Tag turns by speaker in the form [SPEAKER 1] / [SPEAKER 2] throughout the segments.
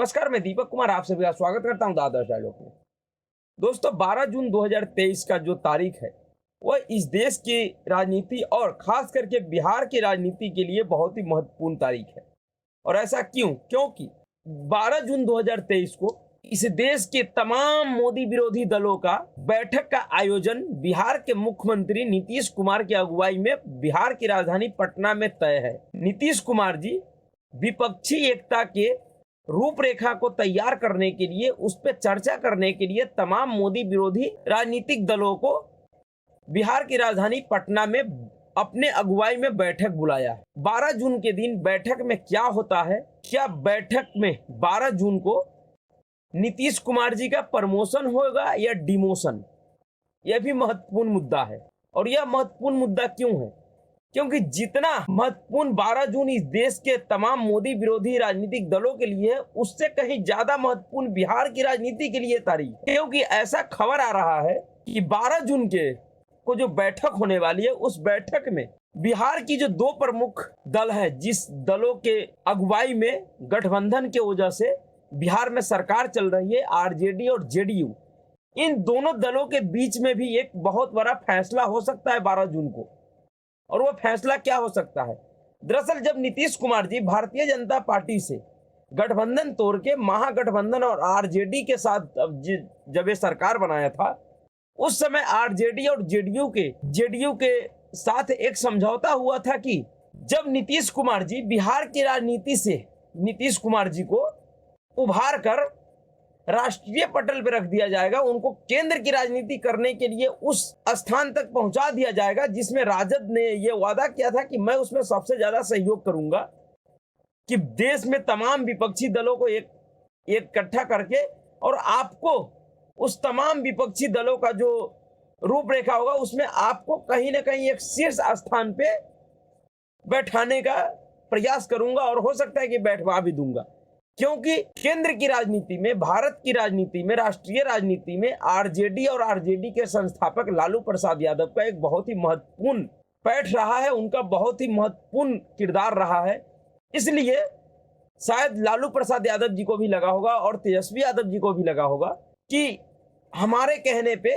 [SPEAKER 1] नमस्कार, मैं दीपक कुमार आप सभी का स्वागत करता हूं दादा डायलॉग में। दोस्तों, 12 जून 2023 का जो तारीख है वह इस देश की राजनीति और खास करके बिहार की राजनीति के लिए बहुत ही महत्वपूर्ण तारीख है। और ऐसा क्यों? क्योंकि 12 जून 2023 को इस देश के तमाम मोदी विरोधी दलों का बैठक का आयोजन बिहार के मुख्यमंत्री नीतीश कुमार की अगुवाई में बिहार की राजधानी पटना में तय है। नीतीश कुमार जी विपक्षी एकता के रूपरेखा को तैयार करने के लिए, उस पर चर्चा करने के लिए तमाम मोदी विरोधी राजनीतिक दलों को बिहार की राजधानी पटना में अपने अगुवाई में बैठक बुलाया है। 12 जून के दिन बैठक में क्या होता है? क्या बैठक में 12 जून को नीतीश कुमार जी का प्रमोशन होगा या डिमोशन? यह भी महत्वपूर्ण मुद्दा है। और यह महत्वपूर्ण मुद्दा क्यों है? क्योंकि जितना महत्वपूर्ण 12 जून इस देश के तमाम मोदी विरोधी राजनीतिक दलों के लिए है, उससे कहीं ज्यादा महत्वपूर्ण बिहार की राजनीति के लिए तारीख। क्योंकि ऐसा खबर आ रहा है कि 12 जून के को जो बैठक होने वाली है, उस बैठक में बिहार की जो दो प्रमुख दल है, जिस दलों के अगुवाई में गठबंधन के वजह से बिहार में सरकार चल रही है, आरजेडी और जेडीयू, इन दोनों दलों के बीच में भी एक बहुत बड़ा फैसला हो सकता है 12 जून को। और वो फैसला क्या हो सकता है? दरअसल जब नीतीश कुमार जी भारतीय जनता पार्टी से गठबंधन तोड़ के महागठबंधन और आरजेडी के साथ जब ये सरकार बनाया था, उस समय आरजेडी और जेडीयू के साथ एक समझौता हुआ था कि जब नीतीश कुमार जी बिहार की राजनीति से नीतीश कुमार जी को उभार कर राष्ट्रीय पटल पर रख दिया जाएगा, उनको केंद्र की राजनीति करने के लिए उस स्थान तक पहुंचा दिया जाएगा जिसमें राजद ने यह वादा किया था कि मैं उसमें सबसे ज्यादा सहयोग करूंगा, कि देश में तमाम विपक्षी दलों को एक इकट्ठा करके और आपको उस तमाम विपक्षी दलों का जो रूपरेखा होगा उसमें आपको कहीं ना कहीं एक शीर्ष स्थान पे बैठाने का प्रयास करूंगा, और हो सकता है कि बैठवा भी दूंगा। क्योंकि केंद्र की राजनीति में, भारत की राजनीति में, राष्ट्रीय राजनीति में आरजेडी और आरजेडी के संस्थापक लालू प्रसाद यादव का एक बहुत ही महत्वपूर्ण पैठ रहा है, उनका बहुत ही महत्वपूर्ण किरदार रहा है। इसलिए शायद लालू प्रसाद यादव जी को भी लगा होगा और तेजस्वी यादव जी को भी लगा होगा कि हमारे कहने पे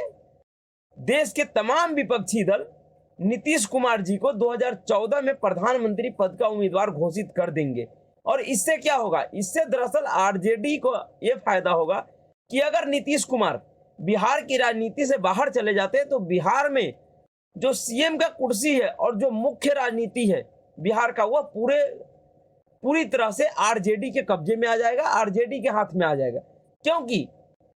[SPEAKER 1] देश के तमाम विपक्षी दल नीतीश कुमार जी को 2014 में प्रधानमंत्री पद का उम्मीदवार घोषित कर देंगे। और इससे क्या होगा? इससे दरअसल आरजेडी को यह फायदा होगा कि अगर नीतीश कुमार बिहार की राजनीति से बाहर चले जाते हैं तो बिहार में जो सीएम का कुर्सी है और जो मुख्य राजनीति है बिहार का, वह पूरी तरह से आरजेडी के कब्जे में आ जाएगा, आरजेडी के हाथ में आ जाएगा। क्योंकि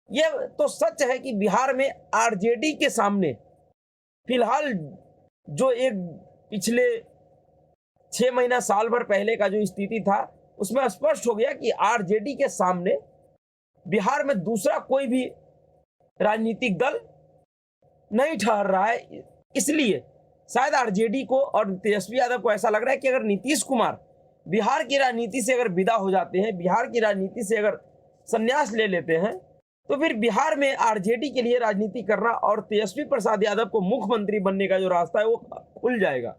[SPEAKER 1] यह तो सच है कि बिहार में आरजेडी के सामने फिलहाल जो एक पिछले 6 महीना साल भर पहले का जो स्थिति था, उसमें स्पष्ट हो गया कि आरजेडी के सामने बिहार में दूसरा कोई भी राजनीतिक दल नहीं ठहर रहा है। इसलिए शायद आरजेडी को और तेजस्वी यादव को ऐसा लग रहा है कि अगर नीतीश कुमार बिहार की राजनीति से अगर विदा हो जाते हैं, बिहार की राजनीति से अगर संन्यास ले लेते हैं, तो फिर बिहार में आरजेडी के लिए राजनीति करना और तेजस्वी प्रसाद यादव को मुख्यमंत्री बनने का जो रास्ता है वो खुल जाएगा।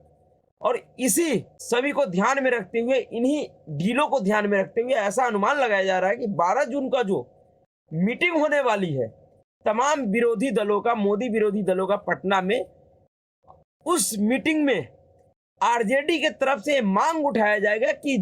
[SPEAKER 1] और इसी सभी को ध्यान में रखते हुए, इन्हीं डीलों को ध्यान में रखते हुए ऐसा अनुमान लगाया जा रहा है कि 12 जून का जो मीटिंग होने वाली है तमाम विरोधी दलों का, मोदी विरोधी दलों का पटना में, उस मीटिंग में आरजेडी के तरफ से मांग उठाया जाएगा कि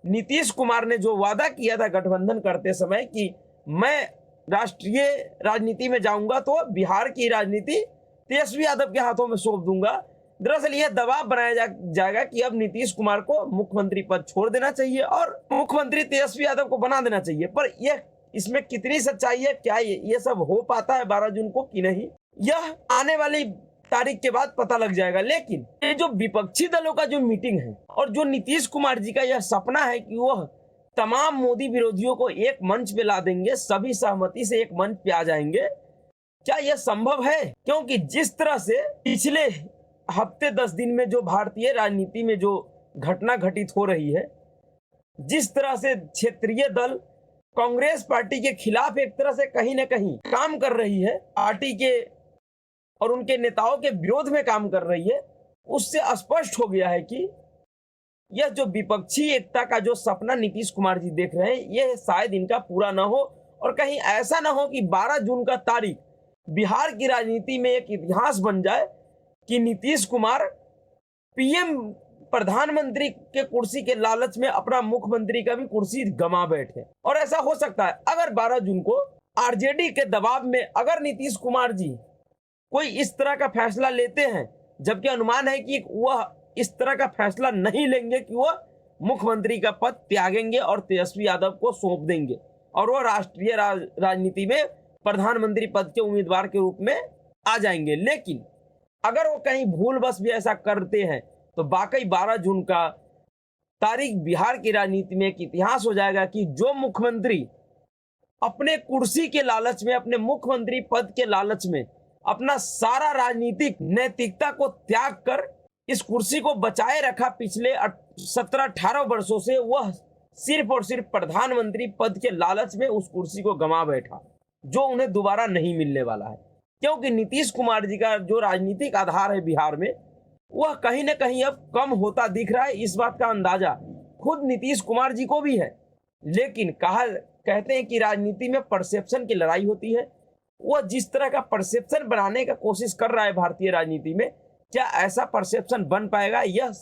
[SPEAKER 1] नीतीश कुमार ने जो वादा किया था गठबंधन करते समय कि मैं राष्ट्रीय राजनीति में जाऊंगा तो बिहार की राजनीति तेजस्वी यादव के हाथों में सौंप दूंगा। दरअसल यह दबाव बनाया जाएगा कि अब नीतीश कुमार को मुख्यमंत्री पद छोड़ देना चाहिए और मुख्यमंत्री तेजस्वी यादव को बना देना चाहिए। पर यह इसमें कितनी सच्चाई है, क्या ये सब हो पाता है 12 जून को कि नहीं, यह आने वाली तारीख के बाद पता लग जाएगा। लेकिन ये जो विपक्षी दलों का जो मीटिंग है और जो नीतीश कुमार जी का यह सपना है कि वह तमाम मोदी विरोधियों को एक मंच पे ला देंगे, सभी सहमति से एक मंच पे आ जाएंगे, क्या यह संभव है? क्योंकि जिस तरह से पिछले हफ्ते 10 दिन में जो भारतीय राजनीति में जो घटना घटित हो रही है, जिस तरह से क्षेत्रीय दल कांग्रेस पार्टी के खिलाफ एक तरह से कहीं ना कहीं काम कर रही है, पार्टी के और उनके नेताओं के विरोध में काम कर रही है, उससे स्पष्ट हो गया है कि यह जो विपक्षी एकता का जो सपना नीतीश कुमार जी देख रहे हैं, यह शायद इनका पूरा ना हो, और कहीं ऐसा ना हो कि 12 जून का तारीख बिहार की राजनीति में एक इतिहास बन जाए कि नीतीश कुमार पीएम प्रधानमंत्री के कुर्सी के लालच में अपना मुख्यमंत्री का भी कुर्सी गंवा बैठे। और ऐसा हो सकता है अगर 12 जून को आरजेडी के दबाव में अगर नीतीश कुमार जी कोई इस तरह का फैसला लेते हैं, जबकि अनुमान है कि वह इस तरह का फैसला नहीं लेंगे कि वह मुख्यमंत्री का पद त्यागेंगे और तेजस्वी यादव को सौंप देंगे और वह राष्ट्रीय राजनीति में प्रधानमंत्री पद के उम्मीदवार के रूप में आ जाएंगे। लेकिन अगर वो कहीं भूल बस भी ऐसा करते हैं तो वाकई 12 जून का तारीख बिहार की राजनीति में एक इतिहास हो जाएगा कि जो मुख्यमंत्री अपने कुर्सी के लालच में, अपने मुख्यमंत्री पद के लालच में अपना सारा राजनीतिक नैतिकता को त्याग कर इस कुर्सी को बचाए रखा पिछले 17-18 वर्षों से, वह सिर्फ और सिर्फ प्रधानमंत्री पद के लालच में उस कुर्सी को गंवा बैठा, जो उन्हें दोबारा नहीं मिलने वाला है। क्योंकि नीतीश कुमार जी का जो राजनीतिक आधार है बिहार में, वह कहीं ना कहीं अब कम होता दिख रहा है। इस बात का अंदाजा खुद नीतीश कुमार जी को भी है। लेकिन कहते हैं कि राजनीति में परसेप्शन की लड़ाई होती है। वह जिस तरह का परसेप्शन बनाने का कोशिश कर रहा है भारतीय राजनीति में, क्या ऐसा परसेप्शन बन पाएगा, यह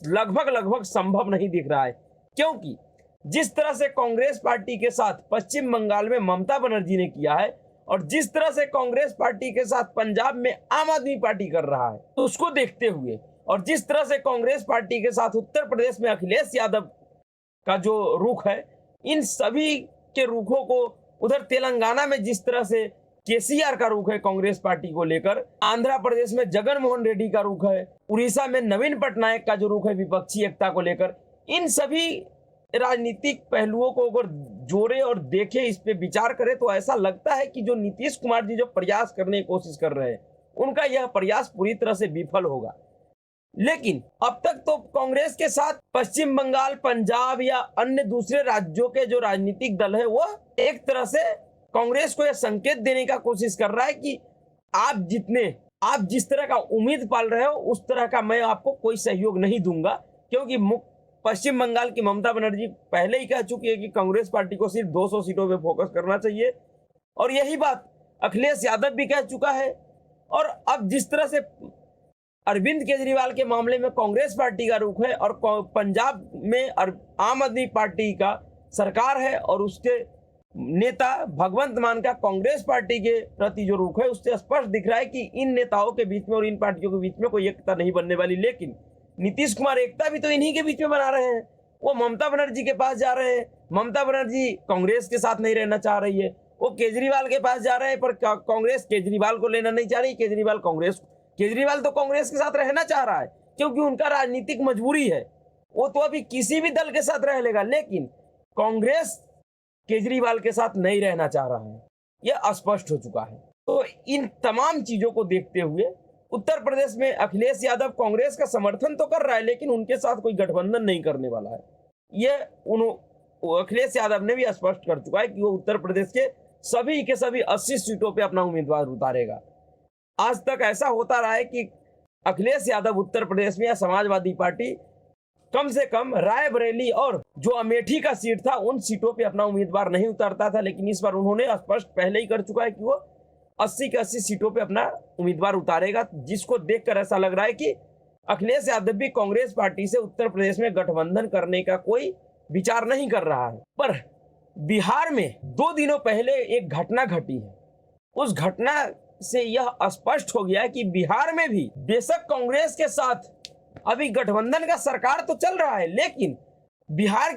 [SPEAKER 1] लगभग संभव नहीं दिख रहा है। क्योंकि जिस तरह से कांग्रेस पार्टी के साथ पश्चिम बंगाल में ममता बनर्जी ने किया है और जिस तरह से कांग्रेस पार्टी के साथ पंजाब में आम आदमी पार्टी कर रहा है, तो उसको देखते हुए, और जिस तरह से कांग्रेस पार्टी के साथ उत्तर प्रदेश में अखिलेश यादव का जो रुख है, इन सभी के रुखों को, उधर तेलंगाना में जिस तरह से केसीआर का रुख है कांग्रेस पार्टी को लेकर, आंध्र प्रदेश में जगन मोहन रेड्डी का रुख है, उड़ीसा में नवीन पटनायक का जो रुख है विपक्षी एकता को लेकर, इन सभी राजनीतिक पहलुओं को अगर जोड़े और देखे, इस पे विचार करें, तो ऐसा लगता है कि जो नीतीश कुमार जी जो प्रयास करने की कोशिश कर रहे हैं, उनका यह प्रयास पूरी तरह से विफल होगा। लेकिन अब तक तो कांग्रेस के साथ पश्चिम बंगाल, पंजाब या अन्य दूसरे राज्यों के जो राजनीतिक दल है, वह एक तरह से कांग्रेस को यह संकेत देने का कोशिश कर रहा है कि आप जिस तरह का उम्मीद पाल रहे हो, उस तरह का मैं आपको कोई सहयोग नहीं दूंगा। क्योंकि पश्चिम बंगाल की ममता बनर्जी पहले ही कह चुकी है कि कांग्रेस पार्टी को सिर्फ 200 सीटों पे फोकस करना चाहिए, और यही बात अखिलेश यादव भी कह चुका है। और अब जिस तरह से अरविंद केजरीवाल के मामले में कांग्रेस पार्टी का रुख है और पंजाब में आम आदमी पार्टी का सरकार है और उसके नेता भगवंत मान का कांग्रेस पार्टी के प्रति जो रुख है, उससे स्पष्ट दिख रहा है कि इन नेताओं के बीच में और इन पार्टियों के बीच में कोई एकता नहीं बनने वाली। लेकिन नीतीश कुमार एकता भी तो इन्हीं के बीच में बना रहे हैं। वो ममता बनर्जी के पास जा रहे हैं, ममता बनर्जी कांग्रेस के साथ नहीं रहना चाह रही है। वो केजरीवाल के पास जा रहे हैं, पर कांग्रेस केजरीवाल को लेना नहीं चाह रही। केजरीवाल तो कांग्रेस के साथ रहना चाह रहा है क्योंकि उनका राजनीतिक मजबूरी है। वो तो अभी किसी भी दल के साथ रह लेगा, लेकिन कांग्रेस केजरीवाल के साथ नहीं रहना चाह रहा है, यह स्पष्ट हो चुका है। तो इन तमाम चीजों को देखते हुए उत्तर प्रदेश में अखिलेश यादव कांग्रेस का समर्थन तो कर रहा है, लेकिन उनके साथ कोई गठबंधन नहीं करने वाला है। यह अखिलेश यादव ने भी स्पष्ट कर चुका है कि वो उत्तर प्रदेश के सभी 80 सीटों पे अपना उम्मीदवार उतारेगा। आज तक ऐसा होता रहा है कि अखिलेश यादव उत्तर प्रदेश में या समाजवादी पार्टी कम से कम रायबरेली और जो अमेठी का सीट था, उन सीटों पे अपना उम्मीदवार नहीं उतारता था। लेकिन इस बार उन्होंने स्पष्ट पहले ही कर चुका है कि वो 80 के 80 सीटों पे अपना उम्मीदवार उतारेगा, जिसको देखकर ऐसा लग रहा है कि अखिलेश यादव भी कांग्रेस पार्टी से उत्तर प्रदेश में गठबंधन करने का कोई विचार नहीं कर रहा है। पर बिहार में 2 दिनों पहले एक घटना घटी है। उस घटना से यह स्पष्ट हो गया कि बिहार में भी बेशक कांग्रेस के साथ अभी गठबंधन का सरकार तो चल रहा है, लेकिन बिहार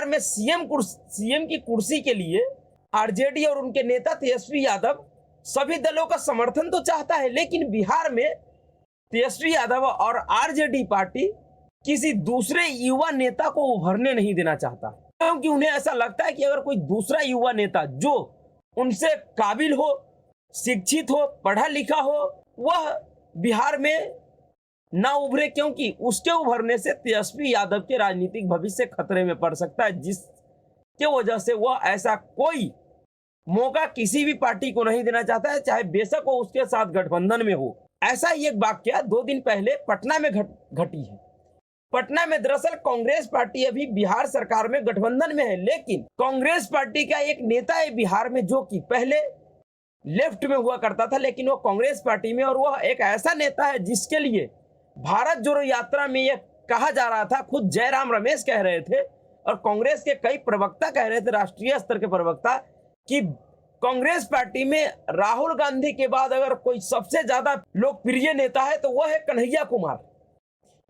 [SPEAKER 1] में सीएम की कुर्सी के लिए आरजेडी और उनके नेता तेजस्वी यादव सभी दलों का समर्थन तो चाहता है, लेकिन बिहार में तेजस्वी यादव और आरजेडी पार्टी किसी दूसरे युवा नेता को उभरने नहीं देना चाहता, क्योंकि उन्हें ऐसा लगता है कि अगर कोई दूसरा युवा नेता जो उनसे काबिल हो, शिक्षित हो, पढ़ा लिखा हो, वह बिहार में ना उभरे, क्योंकि उसके उभरने से तेजस्वी यादव के राजनीतिक भविष्य खतरे में पड़ सकता है, जिसके वजह से वह ऐसा कोई मौका किसी भी पार्टी को नहीं देना चाहता है, चाहे बेशक वो उसके साथ गठबंधन में हो। ऐसा ही एक वाकया 2 दिन पहले पटना में घटी है। पटना में दरअसल कांग्रेस पार्टी अभी बिहार सरकार में गठबंधन में है, लेकिन कांग्रेस पार्टी का एक नेता है बिहार में जो कि पहले लेफ्ट में हुआ करता था, लेकिन वो कांग्रेस पार्टी में, और वह एक ऐसा नेता है जिसके लिए भारत जोड़ो यात्रा में यह कहा जा रहा था, खुद जयराम रमेश कह रहे थे और कांग्रेस के कई प्रवक्ता कह रहे थे, राष्ट्रीय स्तर के प्रवक्ता, कि कांग्रेस पार्टी में राहुल गांधी के बाद अगर कोई सबसे ज्यादा लोकप्रिय नेता है तो वह है कन्हैया कुमार।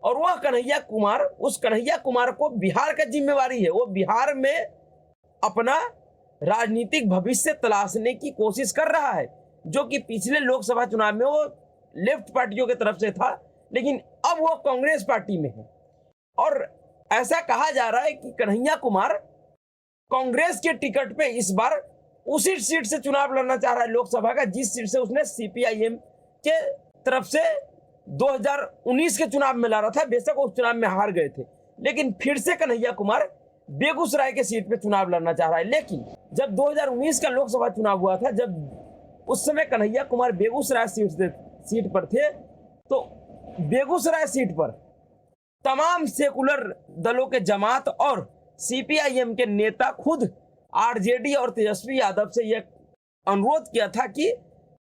[SPEAKER 1] और वह कन्हैया कुमार, उस कन्हैया कुमार को बिहार का जिम्मेवारी है, वो बिहार में अपना राजनीतिक भविष्य तलाशने की कोशिश कर रहा है, जो कि पिछले लोकसभा चुनाव में वो लेफ्ट पार्टियों की तरफ से था, लेकिन अब वो कांग्रेस पार्टी में है। और ऐसा कहा जा रहा है कि कन्हैया कुमार कांग्रेस के टिकट पे इस बार उसी सीट से चुनाव लड़ना चाह रहा है लोकसभा का, जिस सीट से उसने सीपीआईएम के तरफ से 2019 के चुनाव में लड़ा था। बेशक उस चुनाव में हार गए थे, लेकिन फिर से कन्हैया कुमार बेगूसराय के सीट पे चुनाव लड़ना चाह रहा है। लेकिन जब 2019 का लोकसभा चुनाव हुआ था, जब उस समय कन्हैया कुमार बेगूसराय सीट पर थे, तो बेगूसराय सीट पर तमाम सेकुलर दलों के जमात और सीपीआईएम के नेता खुद आरजेडी और तेजस्वी यादव से यह अनुरोध किया था कि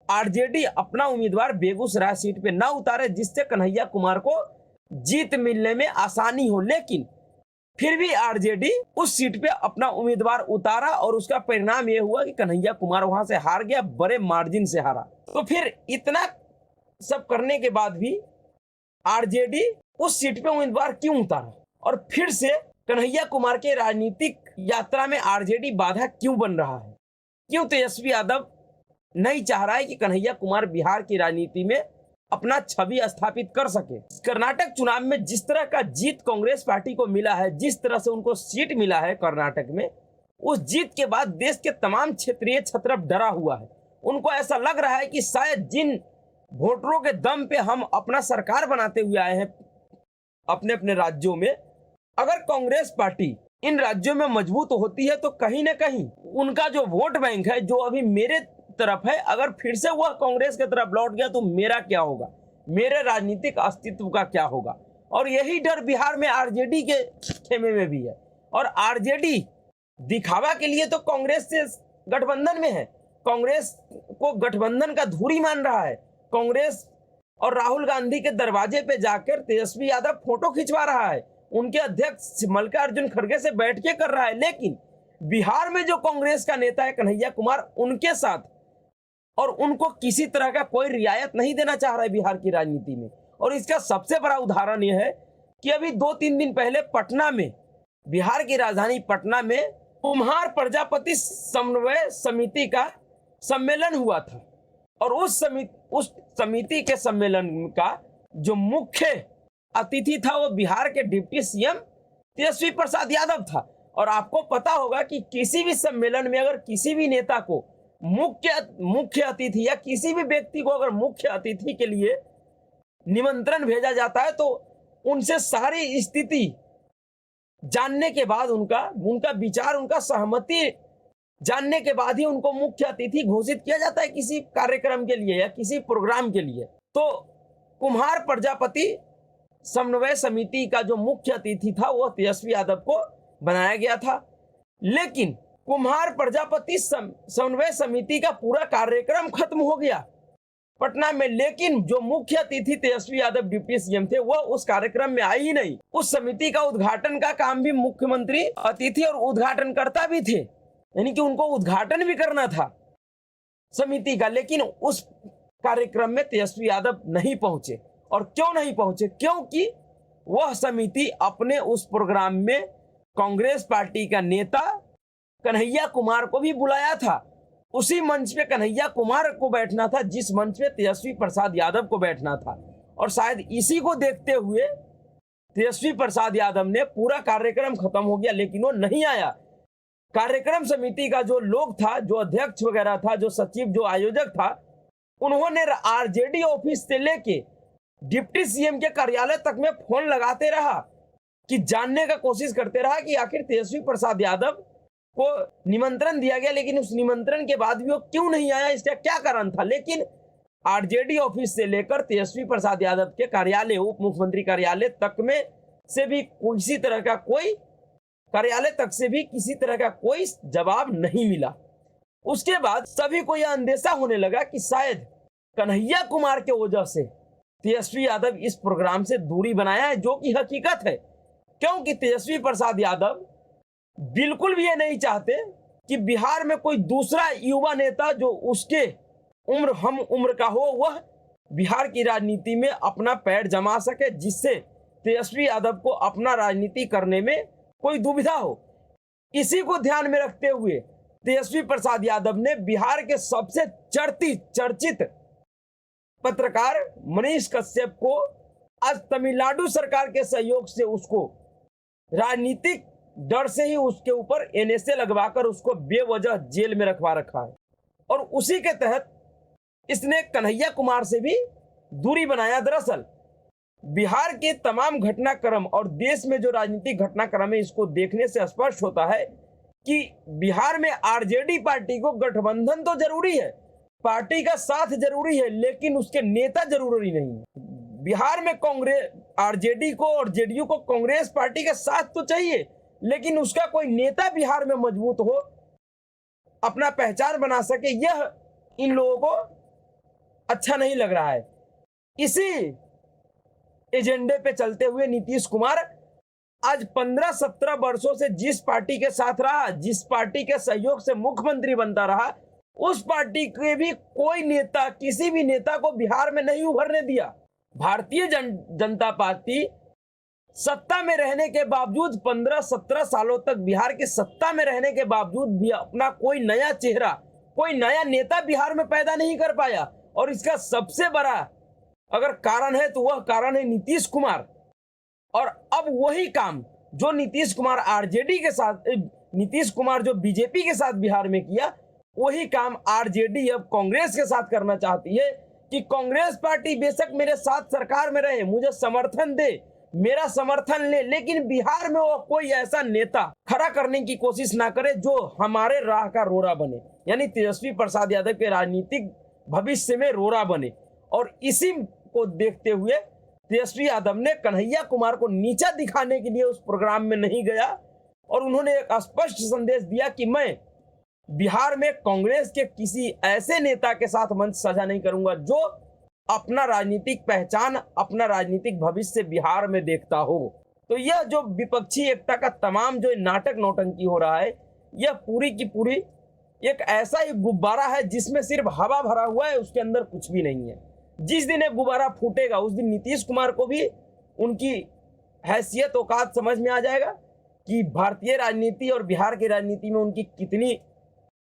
[SPEAKER 1] आरजेडी अपना उम्मीदवार बेगूसराय सीट पे ना उतारे, जिससे कन्हैया कुमार को जीत मिलने में आसानी हो। लेकिन फिर भी आरजेडी उस सीट पे अपना उम्मीदवार उतारा और उसका परिणाम यह हुआ कि कन्हैया कुमार वहां से हार गया, बड़े मार्जिन से हारा। तो फिर इतना सब करने के बाद भी आरजेडी उस सीट पे उम्मीदवार क्यों उतारा, और फिर से कन्हैया कुमार के राजनीतिक यात्रा में आरजेडी बाधा क्यों बन रहा है? क्यों तेजस्वी यादव नहीं चाह रहा है कि कन्हैया कुमार बिहार की राजनीति में अपना छवि स्थापित कर सके? कर्नाटक चुनाव में जिस तरह का जीत कांग्रेस पार्टी को मिला है, जिस तरह से उनको सीट मिला है कर्नाटक में, उस जीत के बाद देश के तमाम क्षेत्रीय छत्रप डरा हुआ है। उनको ऐसा लग रहा है कि शायद जिन वोटरों के दम पे हम अपना सरकार बनाते हुए आए हैं अपने अपने राज्यों में, अगर कांग्रेस पार्टी इन राज्यों में मजबूत होती है तो कहीं ना कहीं उनका जो वोट बैंक है, जो अभी मेरे तरफ है, अगर फिर से वह कांग्रेस की तरफ लौट गया तो मेरा क्या होगा, मेरे राजनीतिक अस्तित्व का क्या होगा? और यही डर बिहार में आरजेडी के खेमे में भी है। और आरजेडी दिखावा के लिए तो कांग्रेस से गठबंधन में है, कांग्रेस को गठबंधन का धुरी मान रहा है, कांग्रेस और राहुल गांधी के दरवाजे पे जाकर तेजस्वी यादव फोटो खिंचवा रहा है, उनके अध्यक्ष मल्लिकार्जुन खड़गे से बैठ के कर रहा है। लेकिन बिहार में जो कांग्रेस का नेता है कन्हैया कुमार, उनके साथ और उनको किसी तरह का कोई रियायत नहीं देना चाह रहा है बिहार की राजनीति में। और इसका सबसे बड़ा उदाहरण यह है कि अभी 2-3 दिन पहले पटना में, बिहार की राजधानी पटना में, कुम्हार प्रजापति समन्वय समिति का सम्मेलन हुआ था। और उस समिति के सम्मेलन का जो मुख्य अतिथि था वो बिहार के डिप्टी सीएम तेजस्वी प्रसाद यादव था। और आपको पता होगा कि किसी भी सम्मेलन में अगर किसी भी नेता को मुख्य अतिथि या किसी भी व्यक्ति को अगर मुख्य अतिथि के लिए निमंत्रण भेजा जाता है तो उनसे सारी स्थिति जानने के बाद, उनका विचार, उनका सहमति जानने के बाद ही उनको मुख्य अतिथि घोषित किया जाता है किसी कार्यक्रम के लिए या किसी प्रोग्राम के लिए। तो कुम्हार प्रजापति समन्वय समिति का जो मुख्य अतिथि था वो तेजस्वी यादव को बनाया गया था। लेकिन कुम्हार प्रजापति समन्वय समिति का पूरा कार्यक्रम खत्म हो गया पटना में, लेकिन जो मुख्य अतिथि तेजस्वी यादव डिप्टी सीएम थे वह उस कार्यक्रम में आए ही नहीं। उस समिति का उद्घाटन का काम भी मुख्यमंत्री अतिथि और उद्घाटनकर्ता भी थे, यानी कि उनको उद्घाटन भी करना था समिति का, लेकिन उस कार्यक्रम में तेजस्वी यादव नहीं पहुंचे। और क्यों नहीं पहुंचे? क्योंकि वह समिति अपने उस प्रोग्राम में कांग्रेस पार्टी का नेता कन्हैया कुमार को भी बुलाया था। उसी मंच पे कन्हैया कुमार को बैठना था जिस मंच पे तेजस्वी प्रसाद यादव को बैठना था। और शायद इसी को देखते हुए तेजस्वी प्रसाद यादव ने, पूरा कार्यक्रम खत्म हो गया लेकिन वो नहीं आया। कार्यक्रम समिति का जो लोग था, जो अध्यक्ष वगैरह था, जो सचिव, जो आयोजक था, उन्होंने आरजेडी ऑफिस से लेके डिप्टी सीएम के कार्यालय तक में फोन लगाते रहा कि जानने का कोशिश करते रहा कि आखिर तेजस्वी प्रसाद यादव को निमंत्रण दिया गया लेकिन उस निमंत्रण के बाद भी वो क्यों नहीं आया, इसका क्या कारण था। लेकिन आरजेडी ऑफिस से लेकर तेजस्वी प्रसाद यादव के कार्यालय, उप मुख्यमंत्री कार्यालय तक में से भी किसी तरह का कोई कार्यालय तक से भी किसी तरह का कोई जवाब नहीं मिला। उसके बाद सभी को यह अंदेशा होने लगा कि शायद कन्हैया कुमार के वजह से तेजस्वी यादव इस प्रोग्राम से दूरी बनाया है, जो कि हकीकत है, क्योंकि तेजस्वी प्रसाद यादव बिल्कुल भी ये नहीं चाहते कि बिहार में कोई दूसरा युवा नेता जो उसके हम उम्र का हो वह बिहार की राजनीति में अपना पैर जमा सके, जिससे तेजस्वी यादव को अपना राजनीति करने में कोई दुविधा हो। इसी को ध्यान में रखते हुए तेजस्वी प्रसाद यादव ने बिहार के सबसे चर्चित पत्रकार मनीष कश्यप को आज तमिलनाडु सरकार के सहयोग से उसको राजनीतिक डर से ही उसके ऊपर एनएसए लगवाकर उसको बेवजह जेल में रखवा रखा है। और उसी के तहत इसने कन्हैया कुमार से भी दूरी बनाया। दरअसल बिहार के तमाम घटनाक्रम और देश में जो राजनीतिक घटनाक्रम है, इसको देखने से स्पष्ट होता है कि बिहार में आरजेडी पार्टी को गठबंधन तो जरूरी है, पार्टी का साथ जरूरी है, लेकिन उसके नेता जरूरी नहीं है। बिहार में कांग्रेस आरजेडी को और जेडीयू को कांग्रेस पार्टी का साथ तो चाहिए, लेकिन उसका कोई नेता बिहार में मजबूत हो, अपना पहचान बना सके, यह इन लोगों को अच्छा नहीं लग रहा है। इसी एजेंडे पे चलते हुए नीतीश कुमार आज 15-17 वर्षों से जिस पार्टी के साथ रहा, जिस पार्टी के सहयोग से मुख्यमंत्री बनता रहा, उस पार्टी के भी कोई नेता किसी भी नेता को बिहार में नहीं उभरने दिया। भारतीय जनता पार्टी सत्ता में रहने के बावजूद 15-17 सालों तक बिहार की सत्ता में रहने के बावजूद भी अपना कोई नया चेहरा, कोई नया नेता बिहार में पैदा नहीं कर पाया। और इसका सबसे बड़ा अगर कारण है तो वह कारण है नीतीश कुमार। और अब वही काम जो नीतीश कुमार आरजेडी के साथ, नीतीश कुमार जो बीजेपी के साथ बिहार में किया, वही काम आरजेडी अब कांग्रेस के साथ करना चाहती है कि कांग्रेस पार्टी बेशक मेरे साथ सरकार में रहे, मुझे समर्थन दे, मेरा समर्थन ले, लेकिन बिहार में वो कोई ऐसा नेता खड़ा करने की कोशिश ना करे जो हमारे राह का रोड़ा बने, यानी तेजस्वी प्रसाद यादव के राजनीतिक भविष्य में रोड़ा बने। और इसी को देखते हुए तेजस्वी यादव ने कन्हैया कुमार को नीचा दिखाने के लिए उस प्रोग्राम में नहीं गया और उन्होंने एक स्पष्ट संदेश दिया कि मैं बिहार में कांग्रेस के किसी ऐसे नेता के साथ मंच साझा नहीं करूंगा जो अपना राजनीतिक पहचान, अपना राजनीतिक भविष्य बिहार में देखता हो। तो यह जो विपक्षी एकता का तमाम जो नाटक नौटंकी हो रहा है, यह पूरी की पूरी एक ऐसा ही गुब्बारा है जिसमें सिर्फ हवा भरा हुआ है, उसके अंदर कुछ भी नहीं है। जिस दिन ये गुब्बारा फूटेगा उस दिन नीतीश कुमार को भी उनकी हैसियत औकात समझ में आ जाएगा कि भारतीय राजनीति और बिहार की राजनीति में उनकी कितनी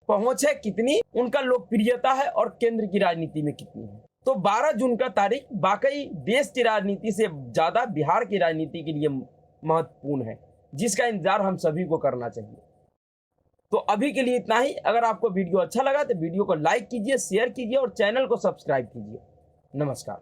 [SPEAKER 1] पहुंच है, कितनी उनका लोकप्रियता है और केंद्र की राजनीति में कितनी है। तो 12 जून का तारीख वाकई देश की राजनीति से ज्यादा बिहार की राजनीति के लिए महत्वपूर्ण है, जिसका इंतजार हम सभी को करना चाहिए। तो अभी के लिए इतना ही। अगर आपको वीडियो अच्छा लगा तो वीडियो को लाइक कीजिए, शेयर कीजिए और चैनल को सब्सक्राइब कीजिए। नमस्कार।